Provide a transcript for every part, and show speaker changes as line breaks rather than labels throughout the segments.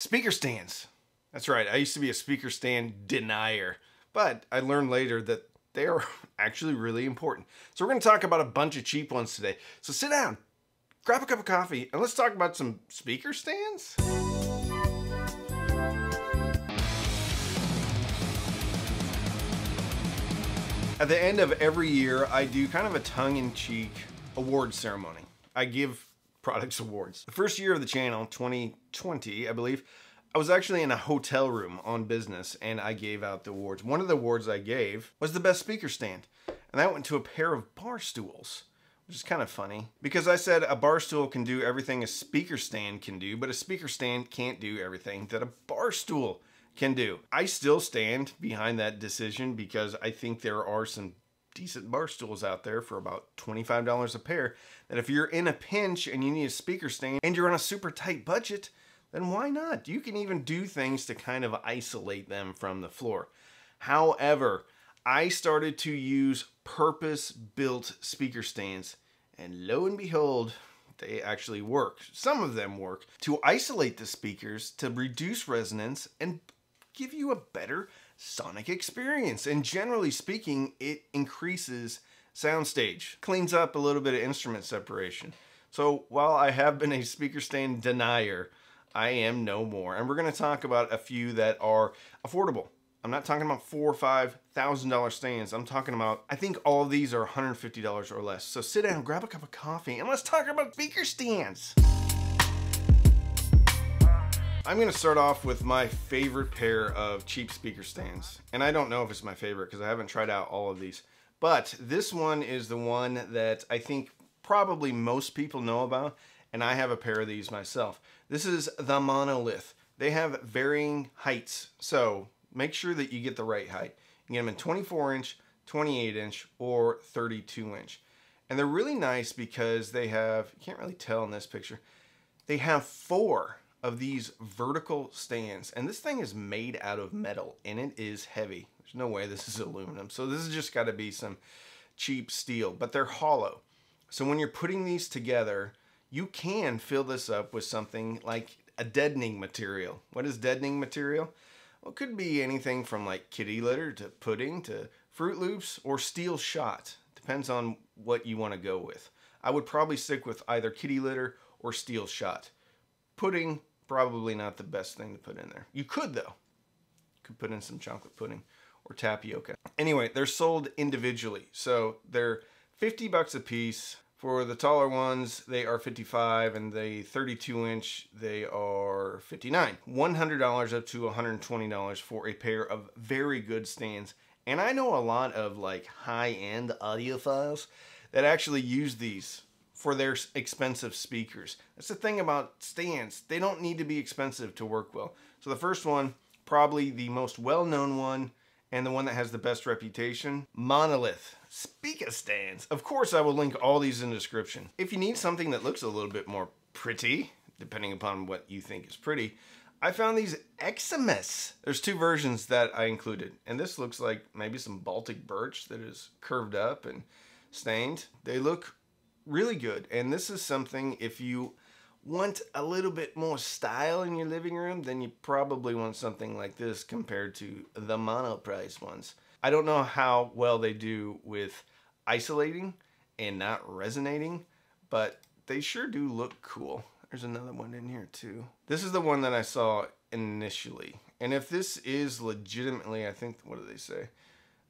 Speaker stands. That's right, I used to be a speaker stand denier, but I learned later that they are actually really important. So we're going to talk about a bunch of cheap ones today. So sit down, grab a cup of coffee, and let's talk about some speaker stands. At the end of every year, I do kind of a tongue-in-cheek award ceremony. I give products awards. The first year of the channel, 2020, I believe, I was actually in a hotel room on business and I gave out the awards. One of the awards I gave was the best speaker stand. And that went to a pair of bar stools, which is kind of funny because I said a bar stool can do everything a speaker stand can do, but a speaker stand can't do everything that a bar stool can do. I still stand behind that decision because I think there are some decent bar stools out there for about $25 a pair that if you're in a pinch and you need a speaker stand and you're on a super tight budget, then why not? You can even do things to kind of isolate them from the floor. However, I started to use purpose-built speaker stands, and lo and behold, they actually work. Some of them work to isolate the speakers, to reduce resonance, and give you a better sonic experience. And generally speaking, it increases soundstage, cleans up a little bit of instrument separation. So while I have been a speaker stand denier, I am no more. And we're going to talk about a few that are affordable. I'm not talking about $4,000 or $5,000 stands. I'm talking about, I think all of these are $150 or less. So sit down, grab a cup of coffee, and let's talk about speaker stands. I'm going to start off with my favorite pair of cheap speaker stands. And I don't know if it's my favorite because I haven't tried out all of these. But this one is the one that I think probably most people know about. And I have a pair of these myself. This is the Monolith. They have varying heights. So make sure that you get the right height. You can get them in 24 inch, 28 inch, or 32 inch. And they're really nice because they have, you can't really tell in this picture, they have 4 of these vertical stands, and this thing is made out of metal and it is heavy. There's no way this is aluminum, so this has just got to be some cheap steel, but they're hollow. So when you're putting these together, you can fill this up with something like a deadening material. What is deadening material? Well, it could be anything from like kitty litter to pudding to Fruit Loops or steel shot. Depends on what you want to go with. I would probably stick with either kitty litter or steel shot. Pudding, probably not the best thing to put in there. You could though. You could put in some chocolate pudding or tapioca. Anyway, they're sold individually. So they're 50 bucks a piece. For the taller ones, they are 55, and the 32 inch, they are 59. $100 up to $120 for a pair of very good stands. And I know a lot of like high-end audiophiles that actually use these for their expensive speakers. That's the thing about stands. They don't need to be expensive to work well. So the first one, probably the most well-known one and the one that has the best reputation, Monolith speaker stands. Of course, I will link all these in the description. If you need something that looks a little bit more pretty, depending upon what you think is pretty, I found these Xmas. There's 2 versions that I included, and this looks like maybe some Baltic birch that is curved up and stained. They look really good, and this is something, if you want a little bit more style in your living room, then you probably want something like this compared to the Monoprice ones. I don't know how well they do with isolating and not resonating, but they sure do look cool. There's another one in here too. This is the one that I saw initially, and if this is legitimately, I think, what do they say?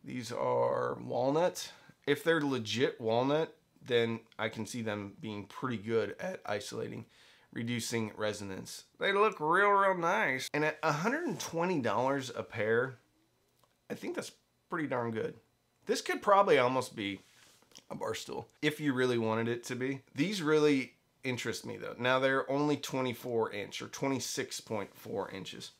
These are walnut. If they're legit walnut, then I can see them being pretty good at isolating, reducing resonance. They look real nice. And at $120 a pair, I think that's pretty darn good. This could probably almost be a bar stool if you really wanted it to be. These really interest me though. Now they're only 24 inch or 26.4 inches,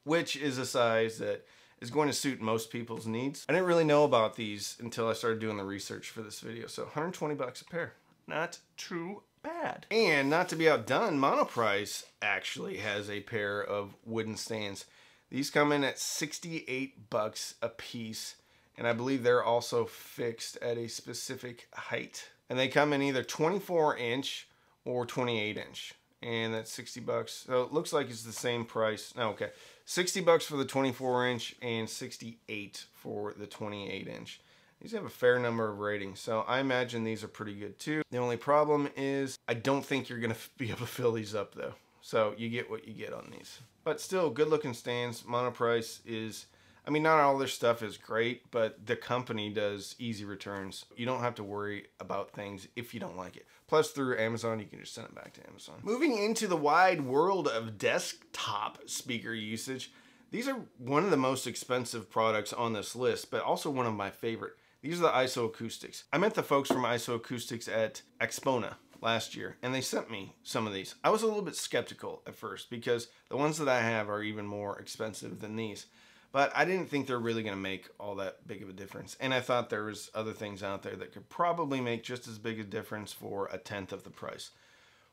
which is a size that is going to suit most people's needs. I didn't really know about these until I started doing the research for this video. So 120 bucks a pair, not too bad. And not to be outdone, Monoprice actually has a pair of wooden stands. These come in at 68 bucks a piece, and I believe they're also fixed at a specific height. And they come in either 24 inch or 28 inch. and that's 60 bucks. So it looks like it's the same price. No, okay. 60 bucks for the 24 inch and 68 for the 28 inch. These have a fair number of ratings, so I imagine these are pretty good too. The only problem is I don't think you're gonna be able to fill these up though. So you get what you get on these. But still, good looking stands. Monoprice is, I mean, not all their stuff is great, but the company does easy returns. You don't have to worry about things if you don't like it. Plus, through Amazon, you can just send it back to Amazon. Moving into the wide world of desktop speaker usage, these are one of the most expensive products on this list, but also one of my favorite. These are the ISO Acoustics. I met the folks from ISO Acoustics at Expona last year, and they sent me some of these. I was a little bit skeptical at first because the ones that I have are even more expensive than these. But I didn't think they're really going to make all that big of a difference. And I thought there was other things out there that could probably make just as big a difference for a tenth of the price.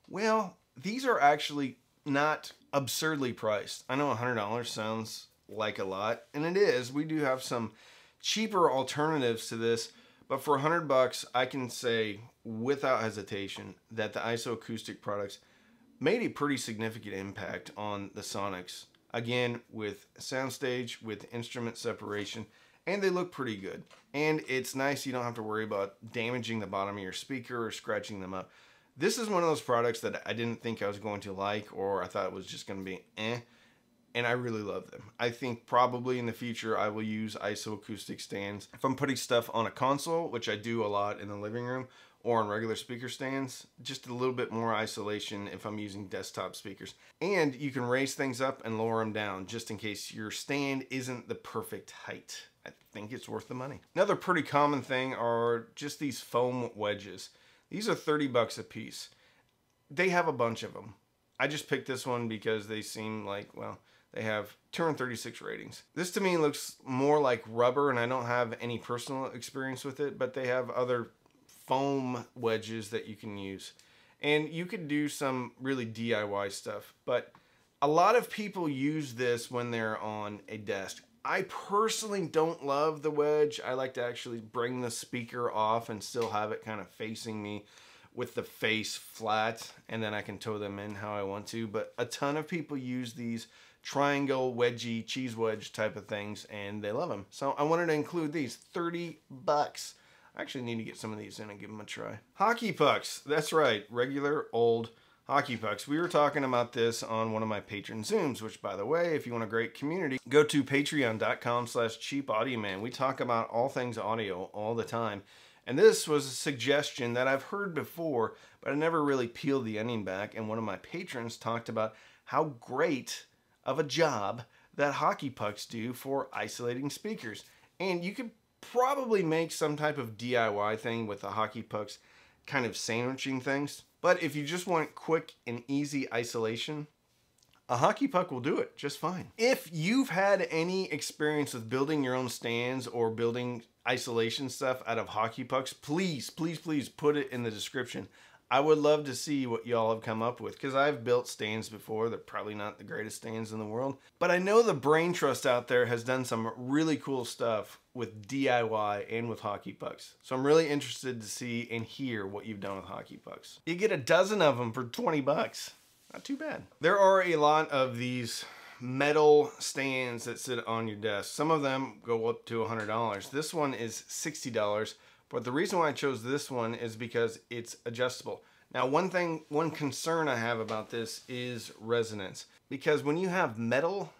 Well, these are actually not absurdly priced. I know $100 sounds like a lot, and it is. We do have some cheaper alternatives to this, but for 100 bucks, I can say without hesitation that the ISO Acoustic products made a pretty significant impact on the Sonics. Again, with soundstage, with instrument separation, and they look pretty good. And it's nice you don't have to worry about damaging the bottom of your speaker or scratching them up. This is one of those products that I didn't think I was going to like, or I thought it was just going to be eh, and I really love them. I think probably in the future I will use ISO Acoustic stands. If I'm putting stuff on a console, which I do a lot in the living room, or on regular speaker stands, just a little bit more isolation if I'm using desktop speakers. And you can raise things up and lower them down just in case your stand isn't the perfect height. I think it's worth the money. Another pretty common thing are just these foam wedges. These are 30 bucks a piece. They have a bunch of them. I just picked this one because they seem like, well, they have 236 ratings. This to me looks more like rubber, and I don't have any personal experience with it, but they have other foam wedges that you can use. And you could do some really DIY stuff, but a lot of people use this when they're on a desk. I personally don't love the wedge. I like to actually bring the speaker off and still have it kind of facing me with the face flat, and then I can toe them in how I want to. But a ton of people use these triangle, wedgy, cheese wedge type of things, and they love them. So I wanted to include these. 30 bucks. I actually need to get some of these in and give them a try. Hockey pucks. That's right. Regular old hockey pucks. We were talking about this on one of my patron Zooms, which, by the way, if you want a great community, go to patreon.com/cheapaudioman. We talk about all things audio all the time. And this was a suggestion that I've heard before, but I never really peeled the onion back. And one of my patrons talked about how great of a job that hockey pucks do for isolating speakers. And you could probably make some type of DIY thing with the hockey pucks, kind of sandwiching things. But if you just want quick and easy isolation, a hockey puck will do it just fine. If you've had any experience with building your own stands or building isolation stuff out of hockey pucks, please, please, please put it in the description. I would love to see what y'all have come up with, because I've built stands before. They're probably not the greatest stands in the world, but I know the Brain Trust out there has done some really cool stuff with DIY and with hockey pucks. So I'm really interested to see and hear what you've done with hockey pucks. You get a dozen of them for 20 bucks. Not too bad. There are a lot of these metal stands that sit on your desk. Some of them go up to $100. This one is $60. But the reason why I chose this one is because it's adjustable. Now, one concern I have about this is resonance. Because when you have metal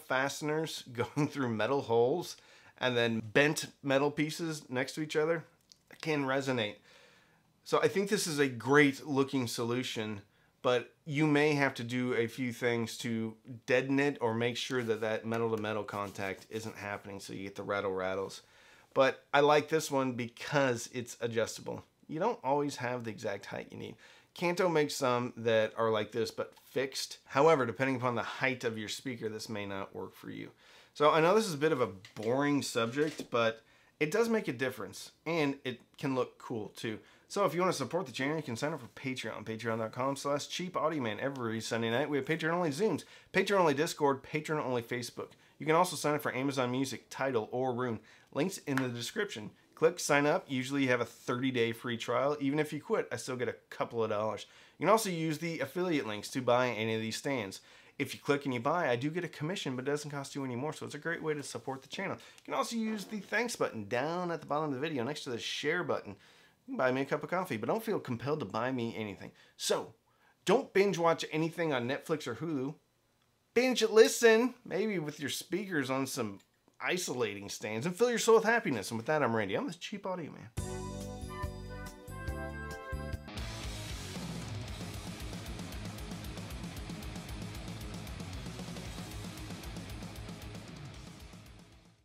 fasteners going through metal holes and then bent metal pieces next to each other, it can resonate. So I think this is a great looking solution, but you may have to do a few things to deaden it or make sure that that metal to metal contact isn't happening so you get the rattles. But I like this one because it's adjustable. You don't always have the exact height you need. Kanto makes some that are like this, but fixed. However, depending upon the height of your speaker, this may not work for you. So I know this is a bit of a boring subject, but it does make a difference, and it can look cool too. So if you want to support the channel, you can sign up for Patreon. Patreon.com/cheapaudioman. Every Sunday night, we have Patreon-only Zooms, Patreon-only Discord, Patreon-only Facebook. You can also sign up for Amazon Music, Tidal, or Roon. Links in the description. Click sign up. Usually you have a 30-day free trial. Even if you quit, I still get a couple of dollars. You can also use the affiliate links to buy any of these stands. If you click and you buy, I do get a commission, but it doesn't cost you any more, so it's a great way to support the channel. You can also use the thanks button down at the bottom of the video next to the share button. You can buy me a cup of coffee, but don't feel compelled to buy me anything. So, don't binge watch anything on Netflix or Hulu. Binge listen, maybe with your speakers on some isolating stands, and fill your soul with happiness. And with that, I'm Randy. I'm the Cheap Audio Man.